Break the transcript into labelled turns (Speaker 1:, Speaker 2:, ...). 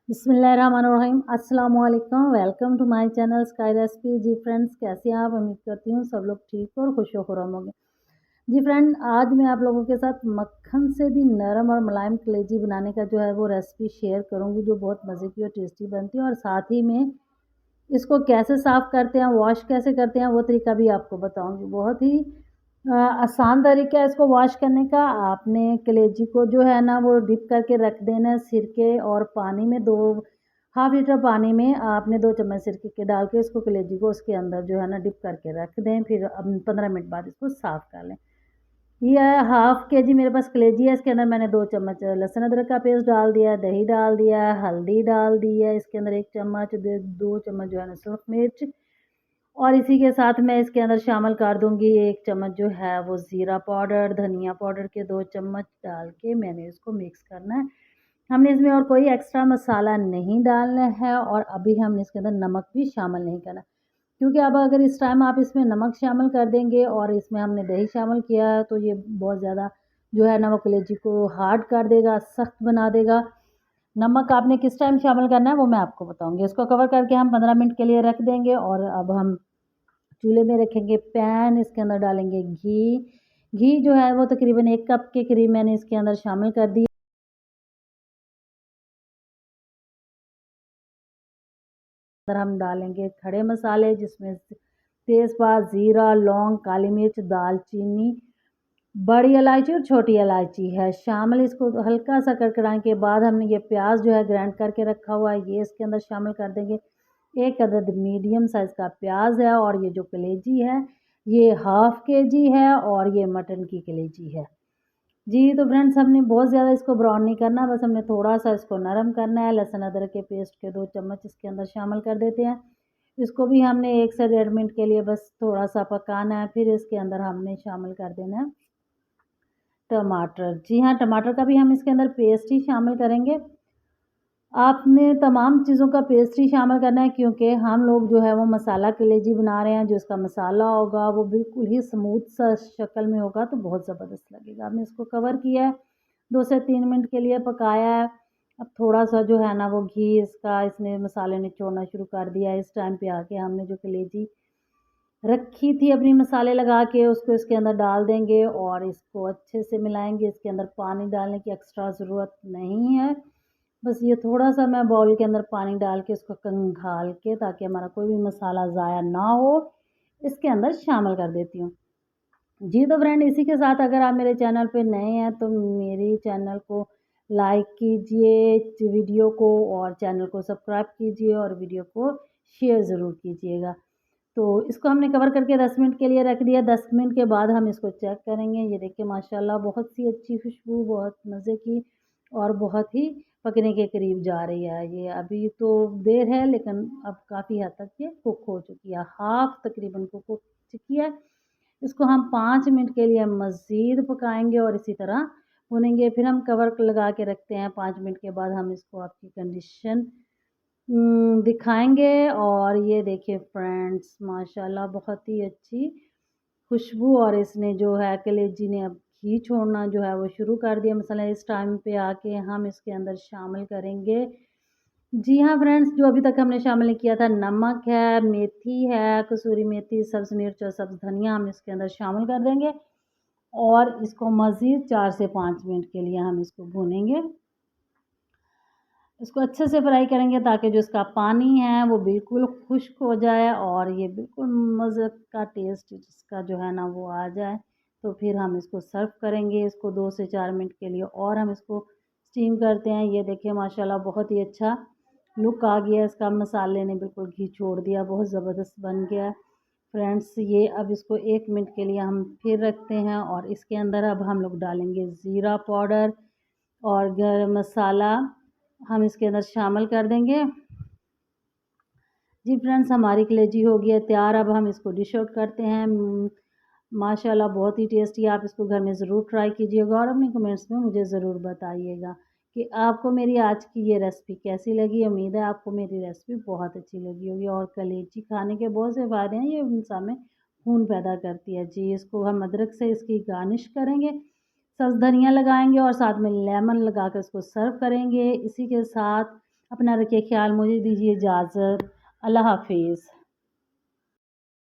Speaker 1: बिस्मिल्लाहिर्रहमानिर्रहीम अस्सलाम वालेकुम। Welcome to my channel sky recipe. जी फ्रेंड्स, कैसे हैं आप? उम्मीद करती हूँ सब लोग ठीक और खुश खुर्रम होंगे। जी फ्रेंड, आज मैं आप लोगों के साथ मक्खन से भी नरम और मुलायम कलेजी बनाने का जो है वो रेसिपी शेयर करूँगी, जो बहुत मज़े की और टेस्टी बनती है। और साथ ही में इसको कैसे साफ़ करते हैं, वॉश कैसे करते हैं, वो तरीका भी आपको बताऊँगी। बहुत ही आसान तरीका है इसको वॉश करने का। आपने कलेजी को जो है ना वो डिप करके रख देना है सिरके और पानी में। 2 हाफ़ लीटर पानी में आपने 2 चम्मच सिरके के डाल के उसको कलेजी को उसके अंदर जो है ना डिप करके रख दें। फिर 15 मिनट बाद इसको साफ़ कर लें। ये हाफ़ केजी मेरे पास कलेजी है, इसके अंदर मैंने 2 चम्मच लहसुन अदरक का पेस्ट डाल दिया है, दही डाल दिया है, हल्दी डाल दी है, इसके अंदर 1 चम्मच 2 चम्मच जो है ना सुरख मिर्च, और इसी के साथ मैं इसके अंदर शामिल कर दूँगी 1 चम्मच जो है वो ज़ीरा पाउडर, धनिया पाउडर के 2 चम्मच डाल के मैंने इसको मिक्स करना है। हमने इसमें और कोई एक्स्ट्रा मसाला नहीं डालना है और अभी हमने इसके अंदर नमक भी शामिल नहीं करना, क्योंकि अब अगर इस टाइम आप इसमें नमक शामिल कर देंगे और इसमें हमने दही शामिल किया है, तो ये बहुत ज़्यादा जो है ना वो कलेजी को हार्ड कर देगा, सख्त बना देगा। नमक आपने किस टाइम शामिल करना है वो मैं आपको बताऊँगी। इसको कवर करके हम 15 मिनट के लिए रख देंगे और अब हम चूल्हे में रखेंगे पैन, इसके अंदर डालेंगे घी। घी जो है वो तकरीबन 1 कप के करीब मैंने इसके अंदर शामिल कर दिया। अंदर हम डालेंगे खड़े मसाले, जिसमें तेज़पात, ज़ीरा, लौंग, काली मिर्च, दालचीनी, बड़ी इलायची और छोटी इलायची है शामिल। इसको हल्का सा कड़कड़ाने के बाद हमने ये प्याज जो है ग्राइंड करके रखा हुआ है, ये इसके अंदर शामिल कर देंगे। 1 अदद मीडियम साइज़ का प्याज है और ये जो कलेजी है, ये हाफ़ केजी है और ये मटन की कलेजी है। जी, तो फ्रेंड्स, हमने बहुत ज़्यादा इसको ब्राउन नहीं करना, बस हमने थोड़ा-सा इसको नरम करना है। लहसुन अदरक के पेस्ट के 2 चम्मच इसके अंदर शामिल कर देते हैं। इसको भी हमने 1 से डेढ़ मिनट के लिए बस थोड़ा-सा पकाना है, फिर इसके अंदर हमने शामिल कर देना है टमाटर। जी हाँ, टमाटर का भी हम इसके अंदर पेस्ट ही शामिल करेंगे। आपने तमाम चीज़ों का पेस्ट ही शामिल करना है, क्योंकि हम लोग जो है वो मसाला कलेजी बना रहे हैं। जो इसका मसाला होगा वो बिल्कुल ही स्मूथ सा शक्ल में होगा, तो बहुत ज़बरदस्त लगेगा। हमने इसको कवर किया है, 2 से 3 मिनट के लिए पकाया है। अब थोड़ा-सा जो है ना वो घी इसका इसने मसाले ने छोड़ना शुरू कर दिया है। इस टाइम पे आके हमने जो कलेजी रखी थी अपनी मसाले लगा के, उसको इसके अंदर डाल देंगे और इसको अच्छे से मिलाएँगे। इसके अंदर पानी डालने की एक्स्ट्रा ज़रूरत नहीं है। बस ये थोड़ा-सा मैं बाउल के अंदर पानी डाल के इसको खंगाल के, ताकि हमारा कोई भी मसाला ज़ाया ना हो, इसके अंदर शामिल कर देती हूँ। जी, तो फ्रेंड, इसी के साथ अगर आप मेरे चैनल पे नए हैं तो मेरी चैनल को लाइक कीजिए, वीडियो को, और चैनल को सब्सक्राइब कीजिए और वीडियो को शेयर ज़रूर कीजिएगा। तो इसको हमने कवर करके 10 मिनट के लिए रख दिया। 10 मिनट के बाद हम इसको चेक करेंगे। ये देखिए माशाल्लाह बहुत सी अच्छी खुशबू, बहुत मज़े की और बहुत ही पकने के करीब जा रही है। ये अभी तो देर है, लेकिन अब काफ़ी हद तक ये कुक हो चुकी है। हाफ़ तकरीबन कुक हो चुकी है। इसको हम 5 मिनट के लिए मज़ीद पकाएँगे और इसी तरह भूनेंगे। फिर हम कवर लगा के रखते हैं। 5 मिनट के बाद हम इसको आपकी कंडीशन दिखाएँगे। और ये देखिए फ्रेंड्स, माशाल्लाह बहुत ही अच्छी खुशबू, और इसने जो है कलेजी ने अब घी छोड़ना जो है वो शुरू कर दिया मसाला। इस टाइम पे आके हम इसके अंदर शामिल करेंगे, जी हाँ फ्रेंड्स, जो अभी तक हमने शामिल नहीं किया था, नमक है, मेथी है, कसूरी मेथी, सब्ज़ मिर्च और सब्ज़ धनिया हम इसके अंदर शामिल कर देंगे और इसको मज़ीद 4 से 5 मिनट के लिए हम इसको भूनेंगे। इसको अच्छे से फ्राई करेंगे ताकि जो इसका पानी है वो बिल्कुल खुश्क हो जाए और ये बिल्कुल मज़े का टेस्ट इसका जो है ना वो आ जाए। तो फिर हम इसको सर्व करेंगे। इसको 2 से 4 मिनट के लिए और हम इसको स्टीम करते हैं। ये देखिए माशाल्लाह बहुत ही अच्छा लुक आ गया इसका। मसाले ने बिल्कुल घी छोड़ दिया, बहुत ज़बरदस्त बन गया है। फ्रेंड्स, ये अब इसको 1 मिनट के लिए हम फिर रखते हैं और इसके अंदर अब हम लोग डालेंगे ज़ीरा पाउडर और गरम मसाला हम इसके अंदर शामिल कर देंगे। जी फ्रेंड्स, हमारी कलेजी हो गई है तैयार। अब हम इसको डिश आउट करते हैं। माशाल्लाह बहुत ही टेस्टी, आप इसको घर में ज़रूर ट्राई कीजिएगा और अपने कमेंट्स में मुझे ज़रूर बताइएगा कि आपको मेरी आज की ये रेसिपी कैसी लगी। उम्मीद है आपको मेरी रेसिपी बहुत अच्छी लगी होगी। और कलेजी खाने के बहुत से फ़ायदे हैं, ये इंसान में खून पैदा करती है। जी, इसको हम अदरक से इसकी गार्निश करेंगे, सब्ज़ धनिया लगाएँगे और साथ में लेमन लगा कर इसको सर्व करेंगे। इसी के साथ अपना रखिए ख्याल, मुझे दीजिए इजाज़त। अल्लाह हाफ़िज़।